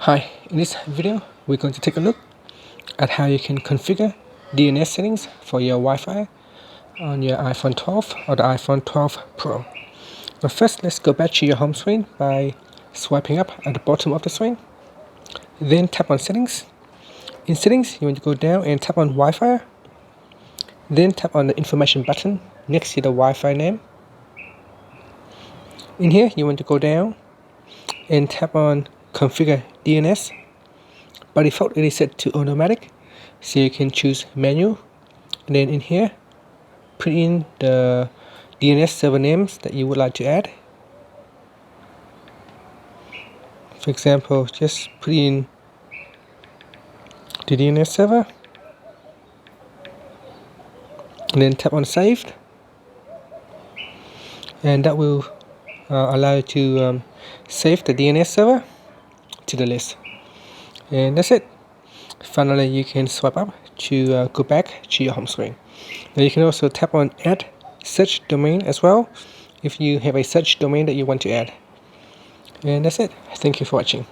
Hi, in this video we're going to take a look at how you can configure DNS settings for your Wi-Fi on your iPhone 12 or the iPhone 12 Pro. Now first, let's go back to your home screen by swiping up at the bottom of the screen. Then tap on settings. In settings, you want to go down and tap on Wi-Fi. Then tap on the information button next to the Wi-Fi name. In here, you want to go down and tap on configure DNS. By default it is set to automatic, so you can choose manual, and then in here put in the DNS server names that you would like to add. For example, just put in the DNS server and then tap on saved, and that will allow you to save the DNS server to the list. And that's it. Finally, you can swipe up to go back to your home screen. Now you can also tap on add search domain as well if you have a search domain that you want to add. And that's it. Thank you for watching.